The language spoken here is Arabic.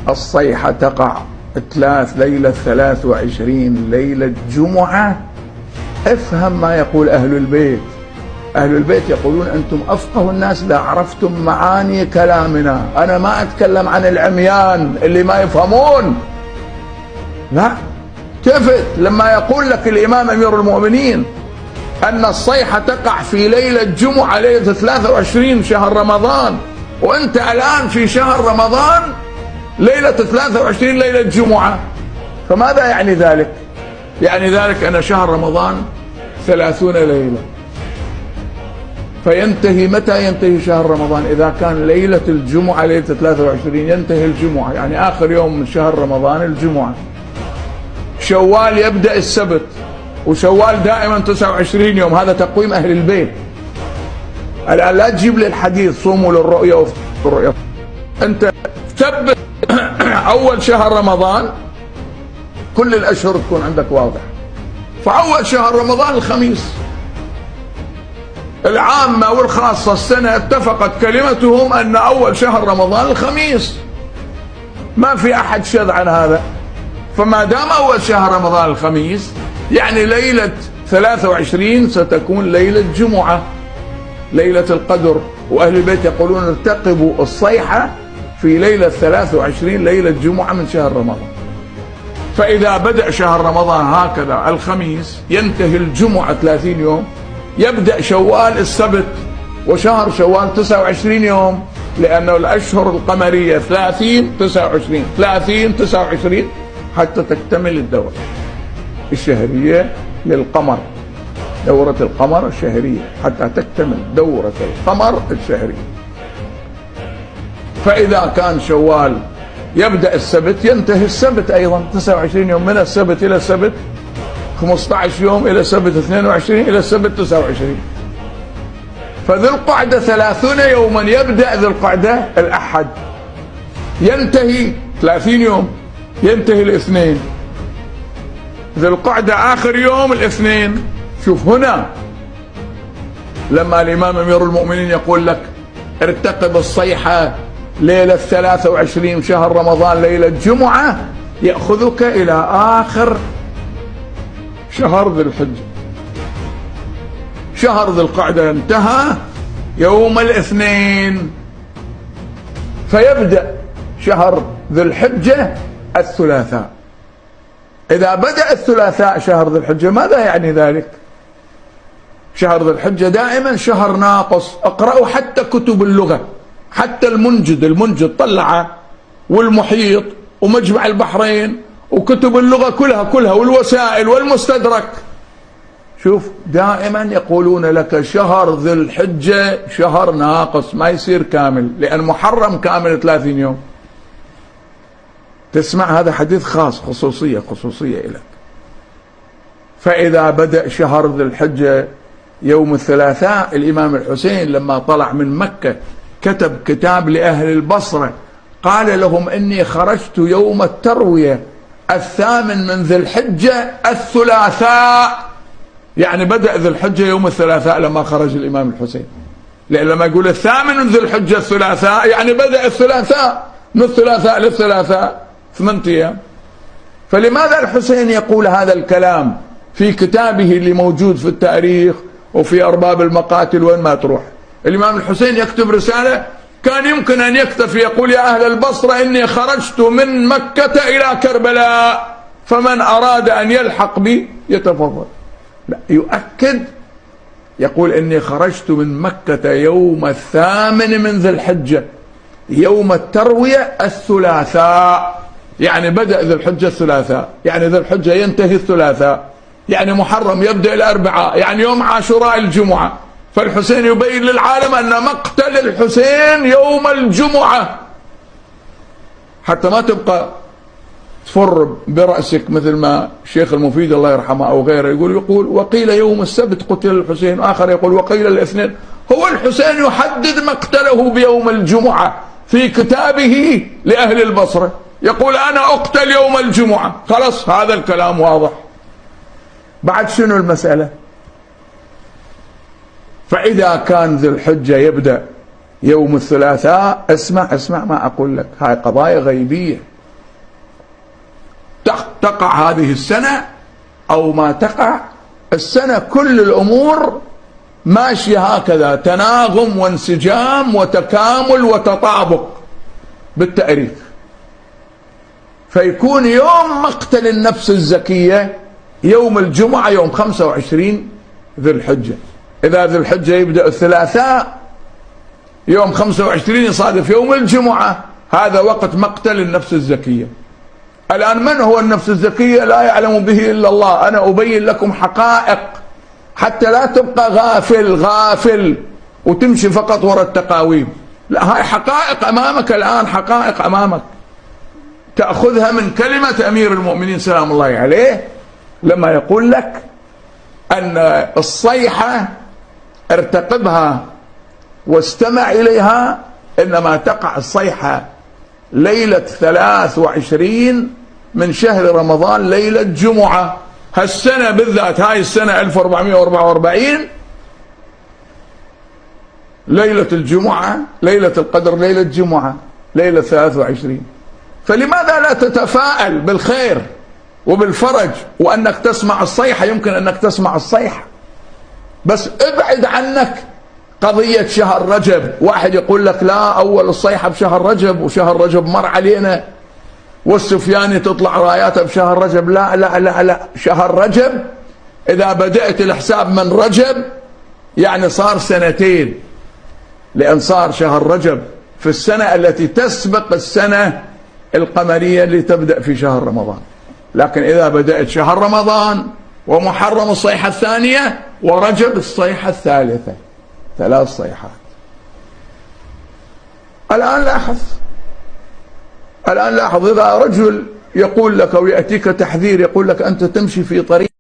الصيحة تقع ليلة 23 ليلة جمعة، افهم ما يقول أهل البيت. أهل البيت يقولون أنتم أفقه الناس إذا عرفتم معاني كلامنا. أنا ما أتكلم عن العميان اللي ما يفهمون، لا، تفت لما يقول لك الإمام أمير المؤمنين أن الصيحة تقع في ليلة جمعة ليلة 23 شهر رمضان، وأنت الآن في شهر رمضان ليلة 23 ليلة جمعة، فماذا يعني ذلك؟ يعني ذلك أن شهر رمضان 30 ليلة، فينتهي متى ينتهي شهر رمضان؟ إذا كان ليلة الجمعة ليلة 23 ينتهي الجمعة، يعني آخر يوم من شهر رمضان الجمعة. شوال يبدأ السبت، وشوال دائما 29 يوم، هذا تقويم أهل البيت. الآن لا تجيب لي الحديث صوموا للرؤية وافطروا للرؤية، أنت ثبت أول شهر رمضان، كل الأشهر تكون عندك واضح، فأول شهر رمضان الخميس. العامة والخاصة السنة اتفقت كلمتهم أن أول شهر رمضان الخميس، ما في أحد شذ عن هذا. فما دام أول شهر رمضان الخميس، يعني ليلة 23 ستكون ليلة جمعة، ليلة القدر. وأهل البيت يقولون ارتقبوا الصيحة في ليلة 23 ليلة جمعة من شهر رمضان. فإذا بدأ شهر رمضان هكذا الخميس، ينتهي الجمعة 30 يوم، يبدأ شوال السبت، وشهر شوال 29 يوم، لأنه الأشهر القمرية 30 29 30 29 حتى تكتمل الدورة الشهرية للقمر، دورة القمر الشهرية حتى تكتمل دورة القمر الشهرية. فإذا كان شوال يبدأ السبت ينتهي السبت أيضا 29 يوم، من السبت إلى السبت 15 يوم، إلى السبت 22 إلى السبت 29. فذي القعدة 30 يوما، يبدأ ذي القعدة الأحد، ينتهي 30 يوم، ينتهي الاثنين. ذي القعدة آخر يوم الاثنين. شوف هنا لما الإمام أمير المؤمنين يقول لك ارتقب الصيحة ليلة 23 شهر رمضان ليلة جمعة، يأخذك إلى آخر شهر ذي الحجة. شهر ذي القعدة انتهى يوم الاثنين، فيبدأ شهر ذي الحجة الثلاثاء. إذا بدأ الثلاثاء شهر ذي الحجة، ماذا يعني ذلك؟ شهر ذي الحجة دائما شهر ناقص. اقرأوا حتى كتب اللغة، حتى المنجد طلعه، والمحيط، ومجمع البحرين، وكتب اللغة كلها والوسائل والمستدرك. شوف دائما يقولون لك شهر ذي الحجة شهر ناقص، ما يصير كامل، لأن محرم كامل 30 يوم. تسمع هذا حديث خاص، خصوصية لك. فإذا بدأ شهر ذي الحجة يوم الثلاثاء، الإمام الحسين لما طلع من مكة كتب كتاب لأهل البصرة، قال لهم إني خرجت يوم التروية 8 من ذي الحجة الثلاثاء، يعني بدأ ذي الحجة يوم الثلاثاء لما خرج الإمام الحسين. لأن لما يقول 8 من ذي الحجة الثلاثاء، يعني بدأ الثلاثاء، من الثلاثاء للثلاثاء 8 أيام. فلماذا الحسين يقول هذا الكلام في كتابه اللي موجود في التاريخ وفي أرباب المقاتل وين ما تروح؟ الإمام الحسين يكتب رسالة، كان يمكن أن يكتفي يقول يا أهل البصرة إني خرجت من مكة إلى كربلاء، فمن أراد أن يلحق بي يتفضل. لا، يؤكد، يقول إني خرجت من مكة يوم 8 من ذي الحجة، يوم التروية الثلاثاء، يعني بدأ ذي الحجة الثلاثاء، يعني ذي الحجة ينتهي الثلاثاء، يعني محرم يبدأ الأربعاء، يعني يوم عاشوراء الجمعة. فالحسين يبين للعالم أن مقتل الحسين يوم الجمعة، حتى ما تبقى تفر برأسك مثل ما الشيخ المفيد الله يرحمه أو غيره يقول وقيل يوم السبت قتل الحسين، وآخر يقول وقيل الاثنين. هو الحسين يحدد مقتله بيوم الجمعة في كتابه لأهل البصرة، يقول أنا أقتل يوم الجمعة، خلاص هذا الكلام واضح. بعد شنو المسألة؟ فإذا كان ذي الحجة يبدأ يوم الثلاثاء، اسمع ما أقول لك، هاي قضايا غيبية. تقع هذه السنة أو ما تقع السنة، كل الأمور ماشية هكذا، تناغم وانسجام وتكامل وتطابق بالتأريخ. فيكون يوم مقتل النفس الزكية يوم الجمعة، يوم 25 ذي الحجة. إذا ذي الحجة يبدأ الثلاثاء، يوم 25 يصادف يوم الجمعة، هذا وقت مقتل النفس الزكية. الآن من هو النفس الزكية؟ لا يعلم به إلا الله. أنا أبين لكم حقائق حتى لا تبقى غافل وتمشي فقط وراء التقاويم. لا، هاي حقائق أمامك الآن، حقائق أمامك تأخذها من كلمة أمير المؤمنين سلام الله عليه لما يقول لك أن الصيحة ارتقبها واستمع إليها، إنما تقع الصيحة ليلة 23 من شهر رمضان، ليلة جمعة. هالسنة بالذات، هاي السنة 1444 ليلة الجمعة، ليلة القدر ليلة جمعة، ليلة 23. فلماذا لا تتفاءل بالخير وبالفرج وأنك تسمع الصيحة؟ يمكن أنك تسمع الصيحة، بس ابعد عنك قضية شهر رجب. واحد يقول لك لا، أول الصيحة بشهر رجب، وشهر رجب مر علينا، والسفياني تطلع راياته بشهر رجب. لا لا لا لا، شهر رجب إذا بدأت الحساب من رجب يعني صار سنتين، لأن صار شهر رجب في السنة التي تسبق السنة القمرية اللي تبدأ في شهر رمضان. لكن إذا بدأت شهر رمضان ومحرم الصيحة الثانية ورجب الصيحة الثالثة، 3 صيحات. الآن لاحظ، إذا رجل يقول لك أو يأتيك تحذير، يقول لك أنت تمشي في طريق